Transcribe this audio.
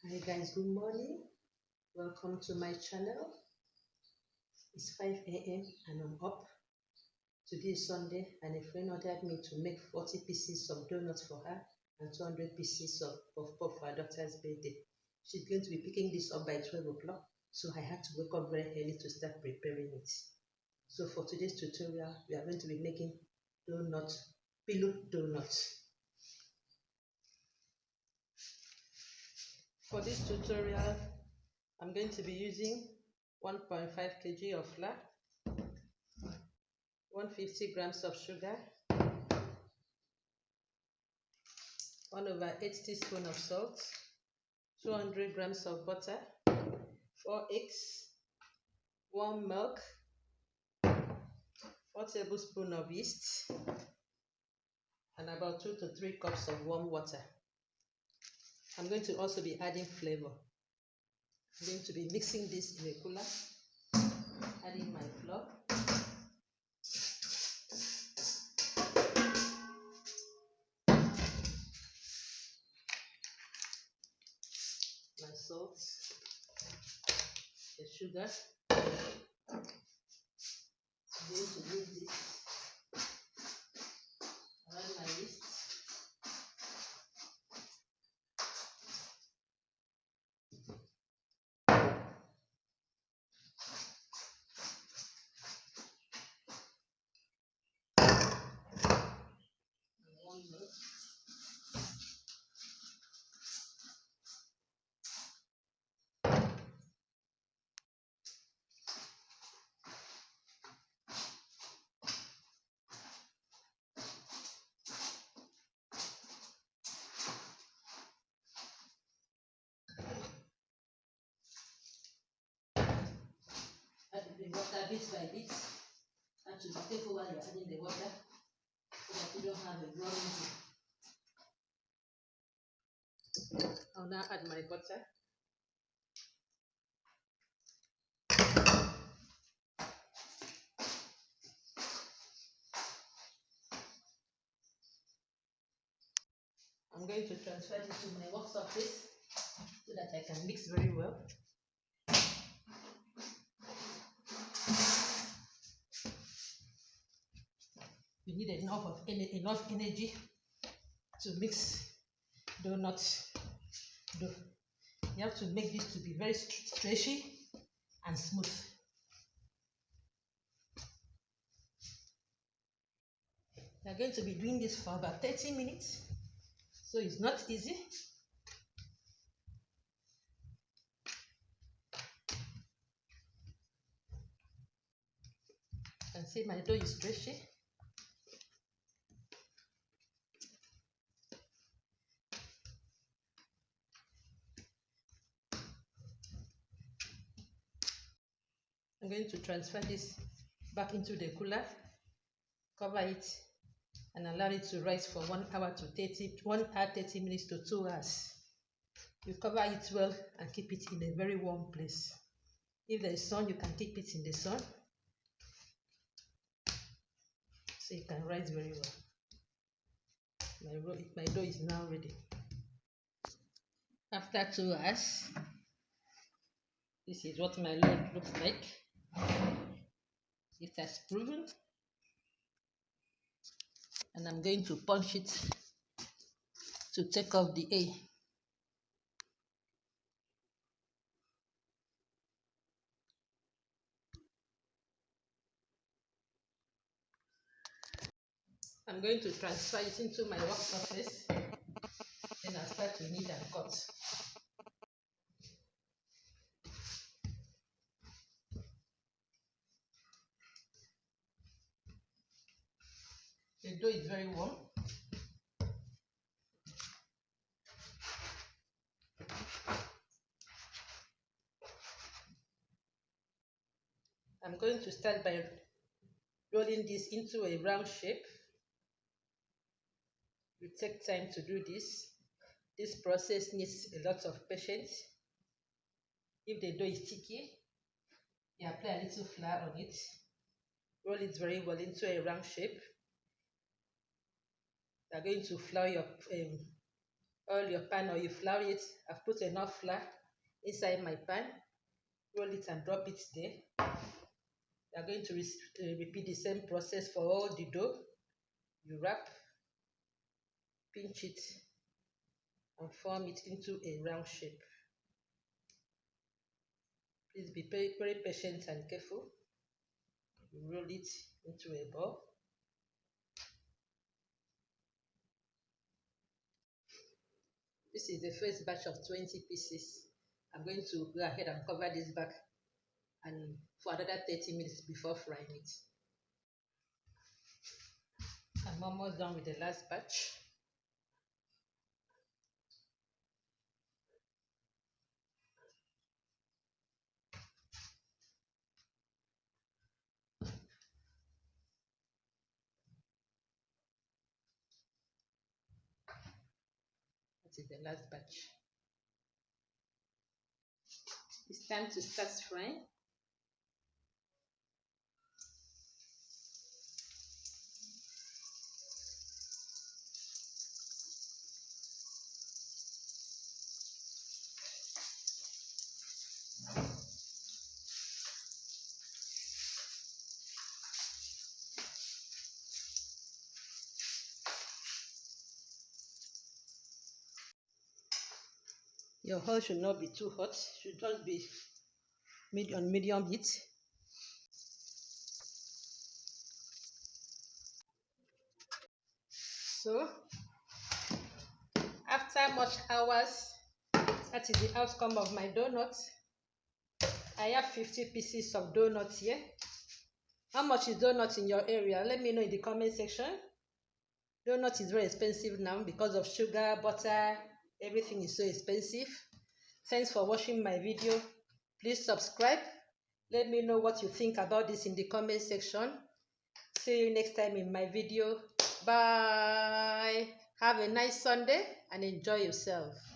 Hi guys, good morning. Welcome to my channel. It's 5 a.m. and I'm up. Today is Sunday and a friend ordered me to make 40 pieces of donuts for her and 200 pieces of puff puff for her daughter's birthday. She's going to be picking this up by 12 o'clock, so I had to wake up very early to start preparing it. So for today's tutorial, we are going to be making pillow donuts. For this tutorial, I'm going to be using 1.5 kg of flour, 150 grams of sugar, 1/8 teaspoon of salt, 200 grams of butter, 4 eggs, warm milk, 4 tablespoons of yeast, and about 2 to 3 cups of warm water. I'm going to also be adding flavor. I'm going to be mixing this in a cooler, adding my flour, my salt, the sugar. I'm going to mix this around my yeast. Add the water bit by bit. And to be careful while you're adding the water so that you don't have a running. I'll now add my butter. I'm going to transfer this to my work surface so that I can mix very well. You need enough energy to mix donut dough. You have to make this to be very stretchy and smooth. We are going to be doing this for about 30 minutes, so it's not easy. You can see my dough is stretchy. I'm going to transfer this back into the cooler, cover it, and allow it to rise for 1 hour 30 minutes to 2 hours. You cover it well and keep it in a very warm place. If there is sun, you can keep it in the sun so it can rise very well. My dough is now ready. After 2 hours, this is what my load looks like. It has proven, and I'm going to punch it to take off the air. I'm going to transfer it into my work surface, then I'll start to knead and cut. The dough is very warm. I'm going to start by rolling this into a round shape. You take time to do this. This process needs a lot of patience. If the dough is sticky, you apply a little flour on it. Roll it very well into a round shape. You are going to flour your oil your pan or you flour it. I've put enough flour inside my pan. Roll it and drop it there. You are going to repeat the same process for all the dough. You wrap, pinch it, and form it into a round shape. Please be very, very patient and careful. You roll it into a ball. This is the first batch of 20 pieces. I'm going to go ahead and cover this back and for another 30 minutes before frying it. I'm almost done with the last batch. That is the last batch. It's time to start frying. Your oil should not be too hot, should just be medium heat. So, after much hours, that is the outcome of my donut. I have 50 pieces of donuts here. How much is donut in your area? Let me know in the comment section. Donut is very expensive now because of sugar, butter, everything is so expensive. Thanks for watching my video. Please subscribe. Let me know what you think about this in the comment section. See you next time in my video. Bye. Have a nice Sunday and enjoy yourself.